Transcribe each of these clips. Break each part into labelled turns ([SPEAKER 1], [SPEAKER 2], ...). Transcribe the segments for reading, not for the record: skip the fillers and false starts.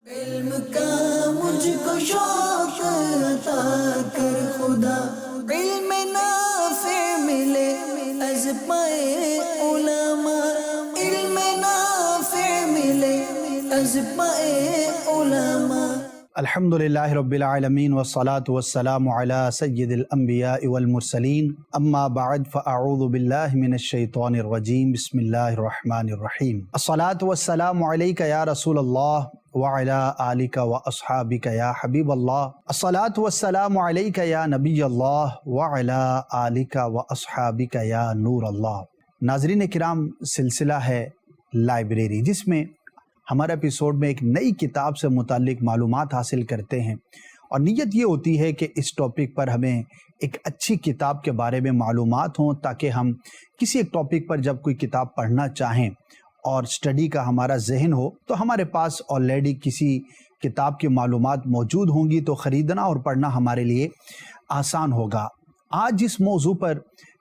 [SPEAKER 1] علم کا مجھ کو شوق عطا کر خدا، علم نافع ملے از پائے علماء، علم نافع ملے از پائے علماء۔
[SPEAKER 2] الحمدللہ رب العالمین والصلاة والسلام علی سید الانبیاء والمرسلین، اما بعد فاعوذ باللہ من الشیطان الرجیم، بسم اللہ الرحمن الرحیم۔ الصلاة والسلام علیک یا رسول اللہ وعلی آلک واصحابک یا حبیب اللہ، الصلاة والسلام علیک یا نبی اللہ وعلی آلک واصحابک یا نور اللہ۔ ناظرین کرام، سلسلہ ہے لائبریری، جس میں ہمارے ایپیسوڈ میں ایک نئی کتاب سے متعلق معلومات حاصل کرتے ہیں، اور نیت یہ ہوتی ہے کہ اس ٹاپک پر ہمیں ایک اچھی کتاب کے بارے میں معلومات ہوں، تاکہ ہم کسی ایک ٹاپک پر جب کوئی کتاب پڑھنا چاہیں اور اسٹڈی کا ہمارا ذہن ہو تو ہمارے پاس آلریڈی کسی کتاب کی معلومات موجود ہوں گی، تو خریدنا اور پڑھنا ہمارے لیے آسان ہوگا۔ آج جس موضوع پر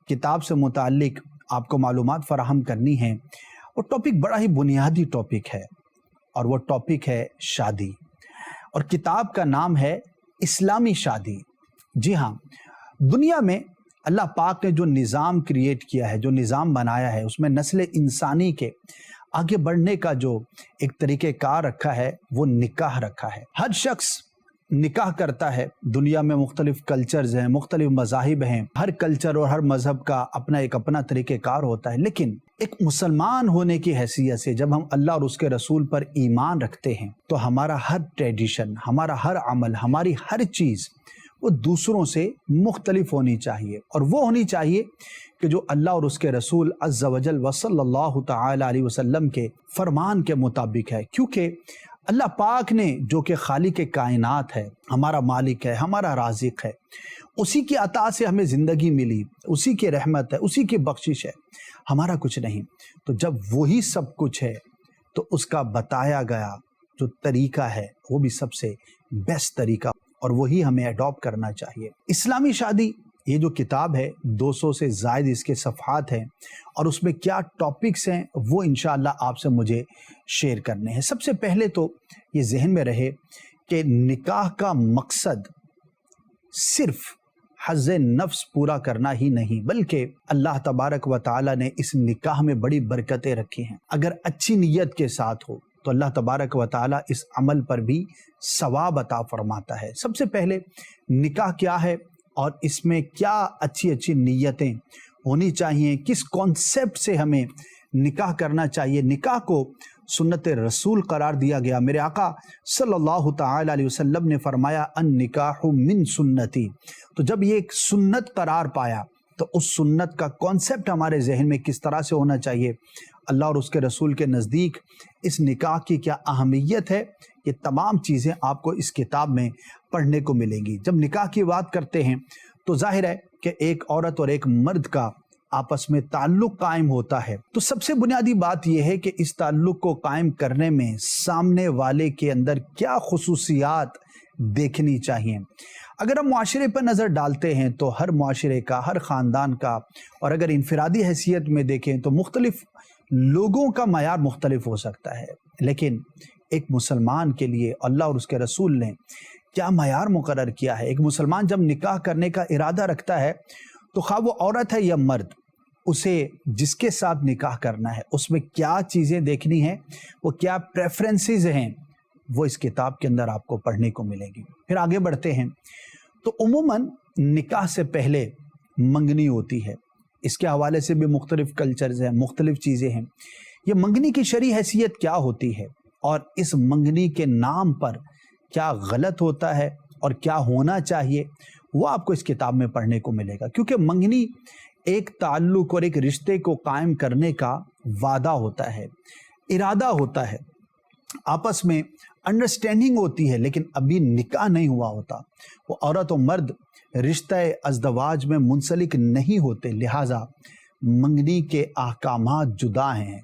[SPEAKER 2] کتاب سے متعلق آپ کو معلومات فراہم کرنی ہیں، وہ ٹاپک بڑا ہی بنیادی ٹاپک ہے، اور وہ ٹاپک ہے شادی، اور کتاب کا نام ہے اسلامی شادی۔ جی ہاں، دنیا میں اللہ پاک نے جو نظام کریٹ کیا ہے، جو نظام بنایا ہے، اس میں نسل انسانی کے آگے بڑھنے کا جو ایک طریقہ کار رکھا ہے، وہ نکاح رکھا ہے۔ ہر شخص نکاح کرتا ہے۔ دنیا میں مختلف کلچرز ہیں، مختلف مذاہب ہیں، ہر کلچر اور ہر مذہب کا اپنا طریقہ کار ہوتا ہے، لیکن ایک مسلمان ہونے کی حیثیت سے جب ہم اللہ اور اس کے رسول پر ایمان رکھتے ہیں تو ہمارا ہر ٹریڈیشن، ہمارا ہر عمل، ہماری ہر چیز وہ دوسروں سے مختلف ہونی چاہیے، اور وہ ہونی چاہیے کہ جو اللہ اور اس کے رسول عز و جل صلی اللہ تعالی علیہ وسلم کے فرمان کے مطابق ہے، کیونکہ اللہ پاک نے جو کہ خالق کائنات ہے، ہمارا مالک ہے، ہمارا رازق ہے، اسی کی عطا سے ہمیں زندگی ملی، اسی کی رحمت ہے، اسی کی بخشش ہے، ہمارا کچھ نہیں۔ تو جب وہی سب کچھ ہے تو اس کا بتایا گیا جو طریقہ ہے وہ بھی سب سے بیسٹ طریقہ، اور وہی ہمیں اڈاپٹ کرنا چاہیے۔ اسلامی شادی، یہ جو کتاب ہے 200 سے زائد اس کے صفحات ہیں، اور اس میں کیا ٹاپکس ہیں وہ انشاءاللہ آپ سے مجھے شیئر کرنے ہیں۔ سب سے پہلے تو یہ ذہن میں رہے کہ نکاح کا مقصد صرف حظ نفس پورا کرنا ہی نہیں، بلکہ اللہ تبارک و تعالی نے اس نکاح میں بڑی برکتیں رکھی ہیں۔ اگر اچھی نیت کے ساتھ ہو تو اللہ تبارک و تعالی اس عمل پر بھی ثواب عطا فرماتا ہے۔ سب سے پہلے نکاح کیا ہے، اور اس میں کیا اچھی نیتیں ہونی چاہیے، کس کانسیپٹ سے ہمیں نکاح کرنا چاہیے۔ نکاح کو سنت رسول قرار دیا گیا۔ میرے آقا صلی اللہ تعالی علیہ وسلم نے فرمایا النکاح من سنتی، تو جب یہ ایک سنت قرار پایا تو اس سنت کا کانسیپٹ ہمارے ذہن میں کس طرح سے ہونا چاہیے، اللہ اور اس کے رسول کے نزدیک اس نکاح کی کیا اہمیت ہے، یہ تمام چیزیں آپ کو اس کتاب میں پڑھنے کو ملیں گی۔ جب نکاح کی بات کرتے ہیں تو ظاہر ہے کہ ایک عورت اور ایک مرد کا آپس میں تعلق قائم ہوتا ہے، تو سب سے بنیادی بات یہ ہے کہ اس تعلق کو قائم کرنے میں سامنے والے کے اندر کیا خصوصیات دیکھنی چاہیے۔ اگر ہم معاشرے پر نظر ڈالتے ہیں تو ہر معاشرے کا، ہر خاندان کا، اور اگر انفرادی حیثیت میں دیکھیں تو مختلف لوگوں کا معیار مختلف ہو سکتا ہے، لیکن ایک مسلمان کے لیے اللہ اور اس کے رسول نے کیا معیار مقرر کیا ہے۔ ایک مسلمان جب نکاح کرنے کا ارادہ رکھتا ہے تو خواہ وہ عورت ہے یا مرد، اسے جس کے ساتھ نکاح کرنا ہے اس میں کیا چیزیں دیکھنی ہیں، وہ کیا پریفرنسز ہیں، وہ اس کتاب کے اندر آپ کو پڑھنے کو ملے گی۔ پھر آگے بڑھتے ہیں تو عموماً نکاح سے پہلے منگنی ہوتی ہے۔ اس کے حوالے سے بھی مختلف کلچرز ہیں، مختلف چیزیں ہیں۔ یہ منگنی کی شرعی حیثیت کیا ہوتی ہے، اور اس منگنی کے نام پر کیا غلط ہوتا ہے اور کیا ہونا چاہیے، وہ آپ کو اس کتاب میں پڑھنے کو ملے گا، کیونکہ منگنی ایک تعلق اور ایک رشتے کو قائم کرنے کا وعدہ ہوتا ہے، ارادہ ہوتا ہے، آپس میں انڈرسٹینڈنگ ہوتی ہے، لیکن ابھی نکاح نہیں ہوا ہوتا۔ وہ عورت و مرد رشتہ ازدواج میں منسلک نہیں ہوتے، لہٰذا منگنی کے احکامات جدا ہیں۔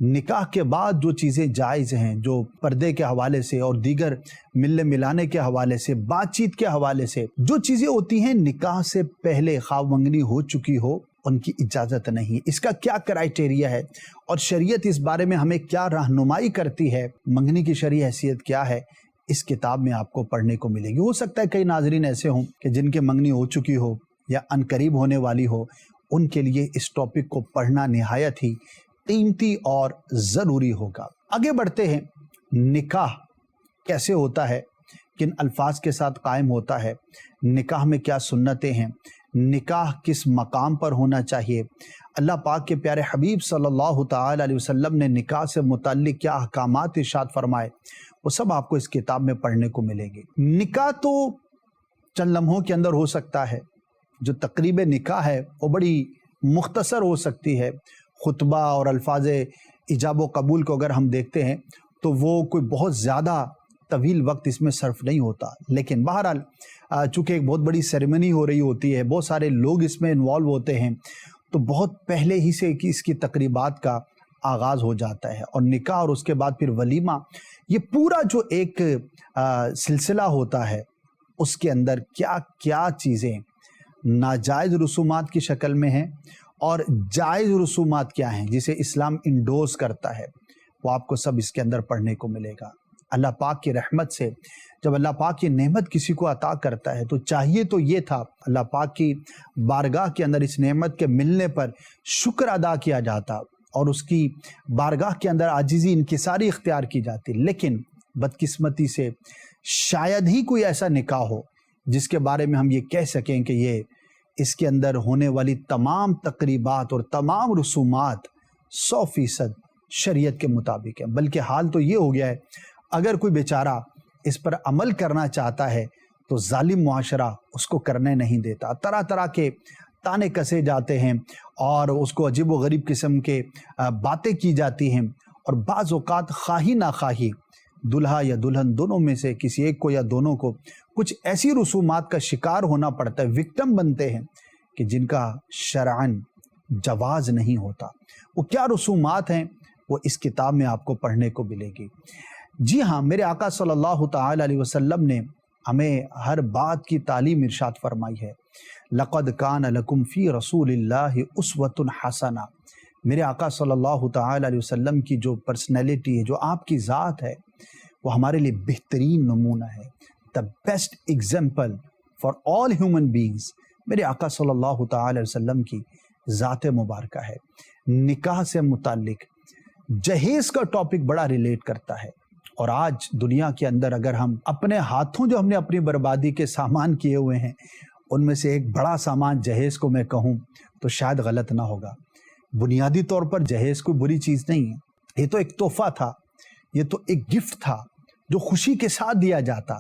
[SPEAKER 2] نکاح کے بعد جو چیزیں جائز ہیں، جو پردے کے حوالے سے اور دیگر ملنے ملانے کے حوالے سے، بات چیت کے حوالے سے جو چیزیں ہوتی ہیں، نکاح سے پہلے خواہ منگنی ہو چکی ہو ان کی اجازت نہیں۔ اس کا کیا کرائیٹیریا ہے اور شریعت اس بارے میں ہمیں کیا رہنمائی کرتی ہے، منگنی کی شرعی حیثیت کیا ہے، اس کتاب میں آپ کو پڑھنے کو ملے گی۔ ہو سکتا ہے کئی ناظرین ایسے ہوں کہ جن کے منگنی ہو چکی ہو یا عنقریب ہونے والی ہو، ان کے لیے اس ٹاپک کو پڑھنا نہایت ہی قیمتی اور ضروری ہوگا۔ آگے بڑھتے ہیں، نکاح کیسے ہوتا ہے، کن الفاظ کے ساتھ قائم ہوتا ہے، نکاح میں کیا سنتیں ہیں، نکاح کس مقام پر ہونا چاہیے، اللہ پاک کے پیارے حبیب صلی اللہ تعالی علیہ وسلم نے نکاح سے متعلق کیا احکامات ارشاد فرمائے، وہ سب آپ کو اس کتاب میں پڑھنے کو ملیں گے۔ نکاح تو چند لمحوں کے اندر ہو سکتا ہے، جو تقریب نکاح ہے وہ بڑی مختصر ہو سکتی ہے، خطبہ اور الفاظ ایجاب و قبول کو اگر ہم دیکھتے ہیں تو وہ کوئی بہت زیادہ طویل وقت اس میں صرف نہیں ہوتا، لیکن بہرحال چونکہ ایک بہت بڑی سیریمنی ہو رہی ہوتی ہے، بہت سارے لوگ اس میں انوالو ہوتے ہیں، تو بہت پہلے ہی سے اس کی تقریبات کا آغاز ہو جاتا ہے، اور نکاح اور اس کے بعد پھر ولیمہ، یہ پورا جو ایک سلسلہ ہوتا ہے اس کے اندر کیا کیا چیزیں ناجائز رسومات کی شکل میں ہیں اور جائز رسومات کیا ہیں جسے اسلام انڈورس کرتا ہے، وہ آپ کو سب اس کے اندر پڑھنے کو ملے گا۔ اللہ پاک کی رحمت سے جب اللہ پاک کی نعمت کسی کو عطا کرتا ہے تو چاہیے تو یہ تھا اللہ پاک کی بارگاہ کے اندر اس نعمت کے ملنے پر شکر ادا کیا جاتا اور اس کی بارگاہ کے اندر عاجزی انکساری اختیار کی جاتی، لیکن بدقسمتی سے شاید ہی کوئی ایسا نکاح ہو جس کے بارے میں ہم یہ کہہ سکیں کہ یہ اس کے اندر ہونے والی تمام تقریبات اور تمام رسومات 100% شریعت کے مطابق ہیں، بلکہ حال تو یہ ہو گیا ہے اگر کوئی بیچارہ اس پر عمل کرنا چاہتا ہے تو ظالم معاشرہ اس کو کرنے نہیں دیتا، طرح طرح کے تانے کسے جاتے ہیں اور اس کو عجیب و غریب قسم کے باتیں کی جاتی ہیں، اور بعض اوقات خواہی ناخواہی دلہا یا دلہن دونوں میں سے کسی ایک کو یا دونوں کو کچھ ایسی رسومات کا شکار ہونا پڑتا ہے، وکٹم بنتے ہیں کہ جن کا شرعاً جواز نہیں ہوتا۔ وہ کیا رسومات ہیں وہ اس کتاب میں آپ کو پڑھنے کو ملے گی۔ جی ہاں، میرے آقا صلی اللہ تعالی علیہ وسلم نے ہمیں ہر بات کی تعلیم ارشاد فرمائی ہے، لَقَدْ كَانَ لَكُمْ فِي رَسُولِ اللَّهِ أُسْوَةٌ حَسَنَةٌ۔ میرے آقا صلی اللہ تعالی علیہ وسلم کی جو پرسنالٹی ہے، جو آپ کی ذات ہے، وہ ہمارے لیے بہترین نمونہ ہے، the best example for all human beings۔ میرے آقا صلی اللہ تعالی علیہ وسلم کی ذات مبارکہ ہے۔ نکاح سے متعلق جہیز کا ٹاپک بڑا ریلیٹ کرتا ہے، اور آج دنیا کے اندر اگر ہم اپنے ہاتھوں جو ہم نے اپنی بربادی کے سامان کیے ہوئے ہیں ان میں سے ایک بڑا سامان جہیز کو میں کہوں تو شاید غلط نہ ہوگا۔ بنیادی طور پر جہیز کوئی بری چیز نہیں ہے، یہ تو ایک تحفہ تھا، یہ تو ایک گفٹ تھا جو خوشی کے ساتھ دیا جاتا،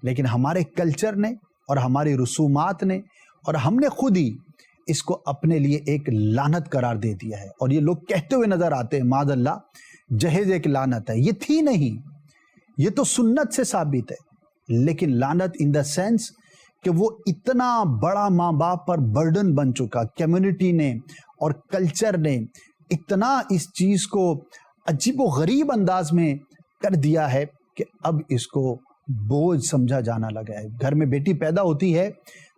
[SPEAKER 2] لیکن ہمارے کلچر نے اور ہماری رسومات نے اور ہم نے خود ہی اس کو اپنے لیے ایک لعنت قرار دے دیا ہے، اور یہ لوگ کہتے ہوئے نظر آتے ہیں معاذ اللہ جہیز ایک لعنت ہے۔ یہ تھی نہیں، یہ تو سنت سے ثابت ہے، لیکن لعنت ان دا سینس کہ وہ اتنا بڑا ماں باپ پر برڈن بن چکا، کمیونٹی نے اور کلچر نے اتنا اس چیز کو عجیب و غریب انداز میں کر دیا ہے کہ اب اس کو بوجھ سمجھا جانا لگا ہے۔ گھر میں بیٹی پیدا ہوتی ہے،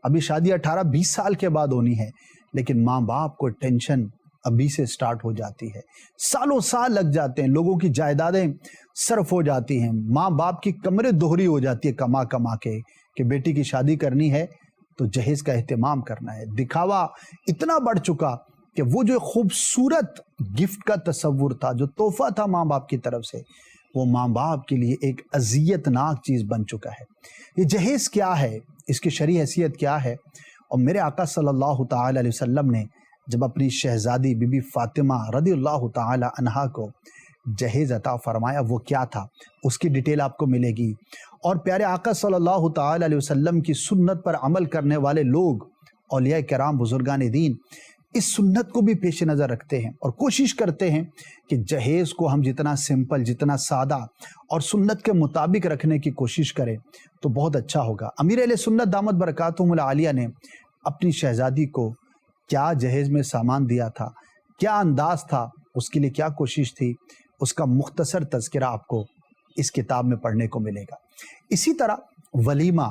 [SPEAKER 2] ابھی شادی 18-20 سال کے بعد ہونی ہے، لیکن ماں باپ کو ٹینشن ابھی سے سٹارٹ ہو جاتی ہے، سالوں سال لگ جاتے ہیں، لوگوں کی جائیدادیں صرف ہو جاتی ہیں، ماں باپ کی کمریں دوہری ہو جاتی ہے کما کما کے کہ بیٹی کی شادی کرنی ہے تو جہیز کا اہتمام کرنا ہے۔ دکھاوا اتنا بڑھ چکا کہ وہ جو خوبصورت گفٹ کا تصور تھا، جو تحفہ تھا ماں باپ کی طرف سے، وہ ماں باپ کے لیے ایک اذیت ناک چیز بن چکا ہے۔ یہ جہیز کیا ہے، اس کی شرعی حیثیت کیا ہے، اور میرے آقا صلی اللہ تعالی علیہ وسلم نے جب اپنی شہزادی بی بی فاطمہ رضی اللہ تعالی عنہا کو جہیز عطا فرمایا وہ کیا تھا، اس کی ڈیٹیل آپ کو ملے گی۔ اور پیارے آقا صلی اللہ تعالی علیہ وسلم کی سنت پر عمل کرنے والے لوگ، اولیاء کرام، بزرگان دین، اس سنت کو بھی پیش نظر رکھتے ہیں اور کوشش کرتے ہیں کہ جہیز کو ہم جتنا سمپل، جتنا سادہ اور سنت کے مطابق رکھنے کی کوشش کریں تو بہت اچھا ہوگا۔ امیر اہل سنت دامت برکاتہم العالیہ نے اپنی شہزادی کو کیا جہیز میں سامان دیا تھا، کیا انداز تھا، اس کے لیے کیا کوشش تھی، اس کا مختصر تذکرہ آپ کو اس کتاب میں پڑھنے کو ملے گا۔ اسی طرح ولیمہ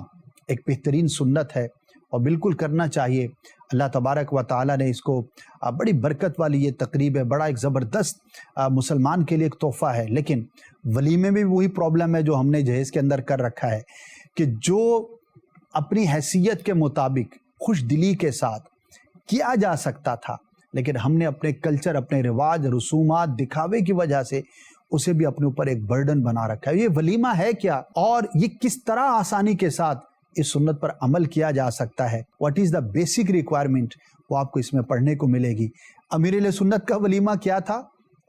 [SPEAKER 2] ایک بہترین سنت ہے، اور بالکل کرنا چاہیے۔ اللہ تبارک و تعالیٰ نے اس کو بڑی برکت والی یہ تقریب ہے، بڑا ایک زبردست مسلمان کے لیے ایک تحفہ ہے۔ لیکن ولیمے میں بھی وہی پرابلم ہے جو ہم نے جہیز کے اندر کر رکھا ہے کہ جو اپنی حیثیت کے مطابق خوش دلی کے ساتھ کیا جا سکتا تھا، لیکن ہم نے اپنے کلچر، اپنے رواج، رسومات، دکھاوے کی وجہ سے اسے بھی اپنے اوپر ایک برڈن بنا رکھا ہے۔ یہ ولیمہ ہے کیا، اور یہ کس طرح آسانی کے ساتھ اس سنت پر عمل کیا جا سکتا ہے؟ What is the basic requirement, وہ آپ کو اس میں پڑھنے کو ملے گی۔ امیر اہل سنت کا ولیمہ کیا تھا،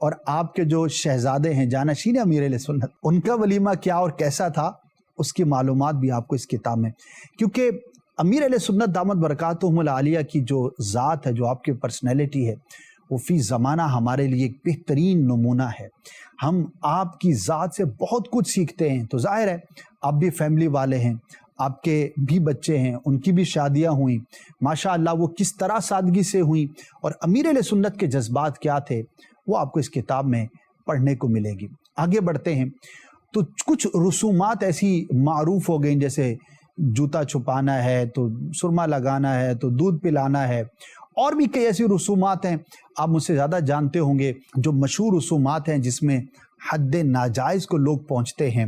[SPEAKER 2] اور آپ کے جو شہزادے ہیں جانشین امیر اہل سنت، ان کا ولیمہ کیا اور کیسا تھا، اس کی معلومات بھی آپ کو اس کتاب میں، کیونکہ امیر اہل سنت دامت برکاتہم العالیہ کی جو ذات ہے، جو آپ کی پرسنالٹی ہے، وہ فی زمانہ ہمارے لیے ایک بہترین نمونہ ہے۔ ہم آپ کی ذات سے بہت کچھ سیکھتے ہیں۔ تو ظاہر ہے آپ بھی فیملی والے ہیں، آپ کے بھی بچے ہیں، ان کی بھی شادیاں ہوئیں، ماشاءاللہ وہ کس طرح سادگی سے ہوئیں، اور امیر اہل سنت کے جذبات کیا تھے، وہ آپ کو اس کتاب میں پڑھنے کو ملے گی۔ آگے بڑھتے ہیں تو کچھ رسومات ایسی معروف ہو گئیں، جیسے جوتا چھپانا ہے تو سرما لگانا ہے تو دودھ پلانا ہے، اور بھی کئی ایسی رسومات ہیں آپ مجھ سے زیادہ جانتے ہوں گے، جو مشہور رسومات ہیں جس میں حد ناجائز کو لوگ پہنچتے ہیں،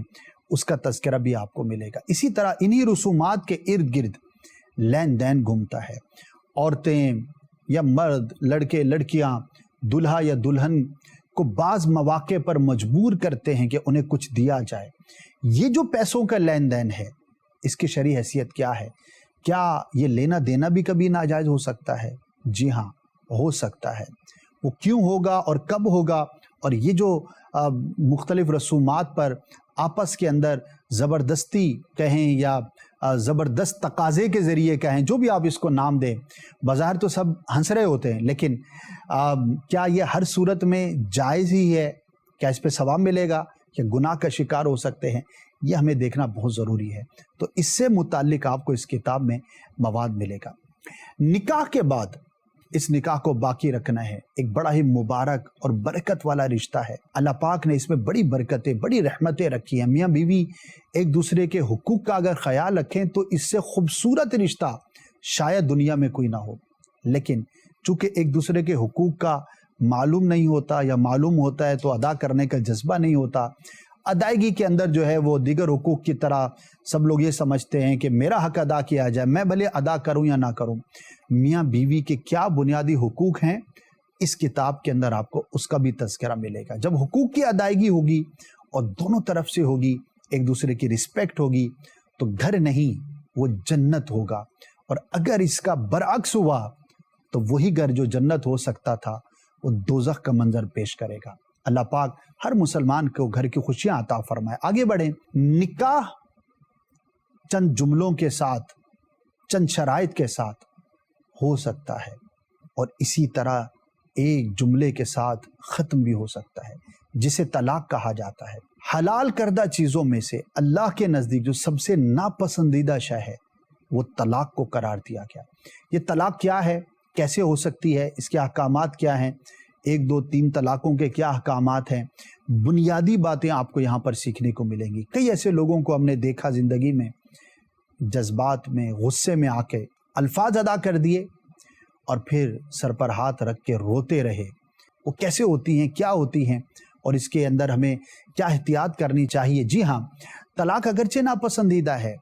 [SPEAKER 2] اس کا تذکرہ بھی آپ کو ملے گا۔ اسی طرح انہی رسومات کے ارد گرد لین دین گھومتا ہے۔ عورتیں یا مرد، لڑکے لڑکیاں، دلہا یا دلہن کو بعض مواقع پر مجبور کرتے ہیں کہ انہیں کچھ دیا جائے۔ یہ جو پیسوں کا لین دین ہے، اس کی شرعی حیثیت کیا ہے؟ کیا یہ لینا دینا بھی کبھی ناجائز ہو سکتا ہے؟ جی ہاں، ہو سکتا ہے۔ وہ کیوں ہوگا اور کب ہوگا؟ اور یہ جو مختلف رسومات پر آپس کے اندر زبردستی کہیں یا زبردست تقاضے کے ذریعے کہیں، جو بھی آپ اس کو نام دیں، بظاہر تو سب ہنس رہے ہوتے ہیں، لیکن کیا یہ ہر صورت میں جائز ہی ہے؟ کیا اس پہ ثواب ملے گا یا گناہ کا شکار ہو سکتے ہیں؟ یہ ہمیں دیکھنا بہت ضروری ہے۔ تو اس سے متعلق آپ کو اس کتاب میں مواد ملے گا۔ نکاح کے بعد اس نکاح کو باقی رکھنا ہے، ایک بڑا ہی مبارک اور برکت والا رشتہ ہے۔ اللہ پاک نے اس میں بڑی برکتیں، بڑی رحمتیں رکھی ہیں۔ میاں بیوی ایک دوسرے کے حقوق کا اگر خیال رکھیں تو اس سے خوبصورت رشتہ شاید دنیا میں کوئی نہ ہو، لیکن چونکہ ایک دوسرے کے حقوق کا معلوم نہیں ہوتا، یا معلوم ہوتا ہے تو ادا کرنے کا جذبہ نہیں ہوتا، ادائیگی کے اندر جو ہے وہ دیگر حقوق کی طرح سب لوگ یہ سمجھتے ہیں کہ میرا حق ادا کیا جائے، میں بھلے ادا کروں یا نہ کروں۔ میاں بیوی کے کیا بنیادی حقوق ہیں، اس کتاب کے اندر آپ کو اس کا بھی تذکرہ ملے گا۔ جب حقوق کی ادائیگی ہوگی اور دونوں طرف سے ہوگی، ایک دوسرے کی رسپیکٹ ہوگی، تو گھر نہیں وہ جنت ہوگا۔ اور اگر اس کا برعکس ہوا تو وہی گھر جو جنت ہو سکتا تھا وہ دوزخ کا منظر پیش کرے گا۔ اللہ پاک ہر مسلمان کو گھر کی خوشیاں عطا فرمائے۔ آگے بڑھیں۔ نکاح چند جملوں کے ساتھ، چند شرائط کے ساتھ ہو سکتا ہے، اور اسی طرح ایک جملے کے ساتھ ختم بھی ہو سکتا ہے، جسے طلاق کہا جاتا ہے۔ حلال کردہ چیزوں میں سے اللہ کے نزدیک جو سب سے ناپسندیدہ شے ہے، وہ طلاق کو قرار دیا گیا۔ یہ طلاق کیا ہے، کیسے ہو سکتی ہے، اس کے احکامات کیا ہیں، 1 2 3 طلاقوں کے کیا احکامات ہیں، بنیادی باتیں آپ کو یہاں پر سیکھنے کو ملیں گی۔ کئی ایسے لوگوں کو ہم نے دیکھا زندگی میں، جذبات میں، غصے میں آ کے الفاظ ادا کر دیے اور پھر سر پر ہاتھ رکھ کے روتے رہے۔ وہ کیسے ہوتی ہیں، کیا ہوتی ہیں، اور اس کے اندر ہمیں کیا احتیاط کرنی چاہیے؟ جی ہاں، طلاق اگرچہ ناپسندیدہ ہے،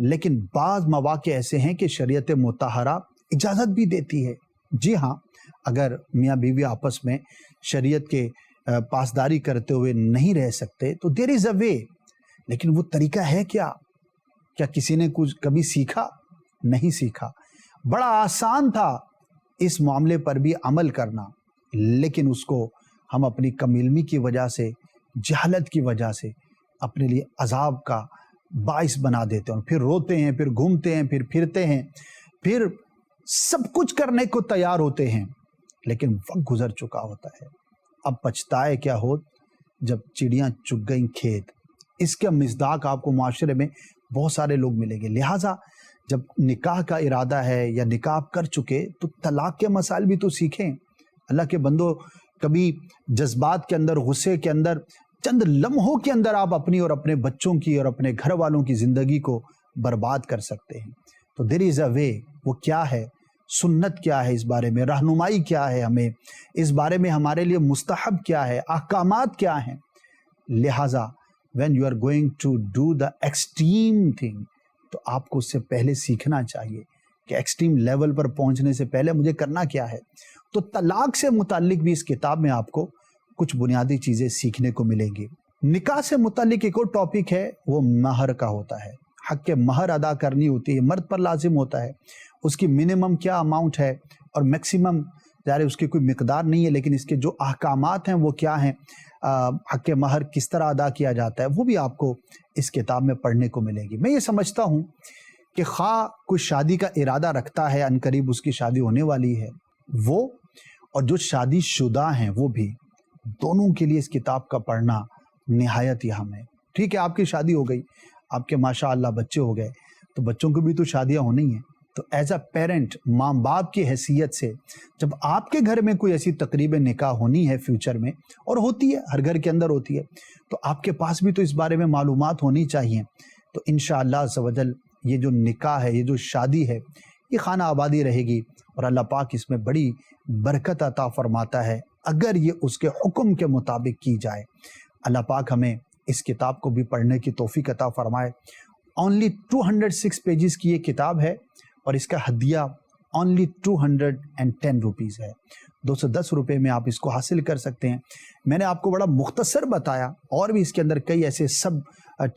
[SPEAKER 2] لیکن بعض مواقع ایسے ہیں کہ شریعت مطہرہ اجازت بھی دیتی ہے۔ جی ہاں، اگر میاں بیوی آپس میں شریعت کے پاسداری کرتے ہوئے نہیں رہ سکتے تو دیر از اے وے، لیکن وہ طریقہ ہے کیا کسی نے کچھ کبھی سیکھا؟ نہیں سیکھا۔ بڑا آسان تھا اس معاملے پر بھی عمل کرنا، لیکن اس کو ہم اپنی کم علمی کی وجہ سے، جہالت کی وجہ سے اپنے لیے عذاب کا باعث بنا دیتے ہیں، پھر روتے ہیں، پھر گھومتے ہیں، پھر پھرتے ہیں، پھر سب کچھ کرنے کو تیار ہوتے ہیں، لیکن وقت گزر چکا ہوتا ہے۔ اب پچھتائے کیا ہوت جب چڑیاں چگ گئیں کھیت۔ اس کا مصداق آپ کو معاشرے میں بہت سارے لوگ ملیں گے۔ لہٰذا جب نکاح کا ارادہ ہے یا نکاح کر چکے تو طلاق کے مسائل بھی تو سیکھیں۔ اللہ کے بندو، کبھی جذبات کے اندر، غصے کے اندر، چند لمحوں کے اندر آپ اپنی اور اپنے بچوں کی اور اپنے گھر والوں کی زندگی کو برباد کر سکتے ہیں۔ تو دیر از اے وے، وہ کیا ہے، سنت کیا ہے، اس بارے میں رہنمائی کیا ہے، ہمیں اس بارے میں ہمارے لیے مستحب کیا ہے، احکامات کیا ہیں. لہٰذا when you are going to do the extreme thing تو آپ کو اس سے پہلے سیکھنا چاہیے کہ ایکسٹریم لیول پر پہنچنے سے پہلے مجھے کرنا کیا ہے. تو طلاق سے متعلق بھی اس کتاب میں آپ کو کچھ بنیادی چیزیں سیکھنے کو ملیں گی. نکاح سے متعلق ایک اور ٹاپک ہے، وہ مہر کا ہوتا ہے. حق کے مہر ادا کرنی ہوتی ہے، مرد پر لازم ہوتا ہے. اس کی منیمم کیا اماؤنٹ ہے اور میکسیمم، ظاہر اس کی کوئی مقدار نہیں ہے، لیکن اس کے جو احکامات ہیں وہ کیا ہیں، حق مہر کس طرح ادا کیا جاتا ہے، وہ بھی آپ کو اس کتاب میں پڑھنے کو ملے گی. میں یہ سمجھتا ہوں کہ خواہ کوئی شادی کا ارادہ رکھتا ہے، عنقریب اس کی شادی ہونے والی ہے، وہ اور جو شادی شدہ ہیں وہ بھی، دونوں کے لیے اس کتاب کا پڑھنا نہایت ہی اہم ہے. ٹھیک ہے، آپ کی شادی ہو گئی، آپ کے ماشاءاللہ بچے ہو گئے، تو بچوں کو بھی تو شادیاں ہونی ہیں. تو ایز اے پیرنٹ، ماں باپ کی حیثیت سے، جب آپ کے گھر میں کوئی ایسی تقریب نکاح ہونی ہے فیوچر میں، اور ہوتی ہے، ہر گھر کے اندر ہوتی ہے، تو آپ کے پاس بھی تو اس بارے میں معلومات ہونی چاہیے. تو انشاءاللہ عز و جل یہ جو نکاح ہے، یہ جو شادی ہے، یہ خانہ آبادی رہے گی، اور اللہ پاک اس میں بڑی برکت عطا فرماتا ہے اگر یہ اس کے حکم کے مطابق کی جائے. اللہ پاک ہمیں اس کتاب کو بھی پڑھنے کی توفیق عطا فرمائے. اونلی 206 پیجز کی یہ کتاب ہے، اور اس کا ہدیہ اونلی 210 روپیز ہے. 210 روپے میں آپ اس کو حاصل کر سکتے ہیں. میں نے آپ کو بڑا مختصر بتایا، اور بھی اس کے اندر کئی ایسے سب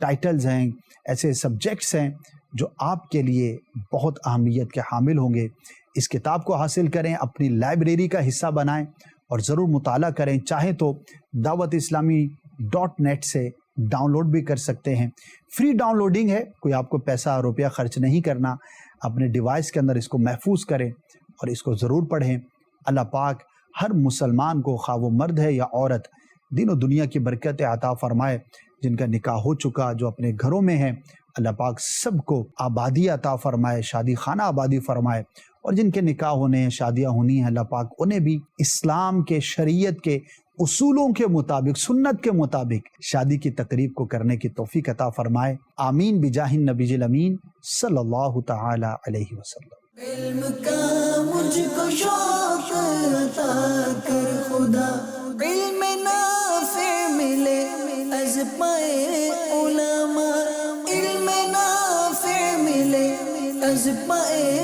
[SPEAKER 2] ٹائٹلز ہیں، ایسے سبجیکٹس ہیں جو آپ کے لیے بہت اہمیت کے حامل ہوں گے. اس کتاب کو حاصل کریں، اپنی لائبریری کا حصہ بنائیں، اور ضرور مطالعہ کریں. چاہیں تو dawat-islami.net سے ڈاؤن لوڈ بھی کر سکتے ہیں. فری ڈاؤن لوڈنگ ہے، کوئی آپ کو پیسہ روپیہ خرچ نہیں کرنا. اپنے ڈیوائس کے اندر اس کو محفوظ کریں اور اس کو ضرور پڑھیں. اللہ پاک ہر مسلمان کو، خواہ وہ مرد ہے یا عورت، دین و دنیا کی برکت عطا فرمائے. جن کا نکاح ہو چکا، جو اپنے گھروں میں ہیں، اللہ پاک سب کو آبادی عطا فرمائے، شادی خانہ آبادی فرمائے. اور جن کے نکاح ہونے ہیں، شادیاں ہونی ہیں، اللہ پاک انہیں بھی اسلام کے، شریعت کے اصولوں کے مطابق، سنت کے مطابق شادی کی تقریب کو کرنے کی توفیق عطا فرمائے. آمین بجاہ النبی الامین صلی اللہ تعالی علیہ وسلم.
[SPEAKER 1] علم کا مجھ کو شوق عطا کر خدا، علم نافع ملے از پائے علماء، علم نافع ملے از پائے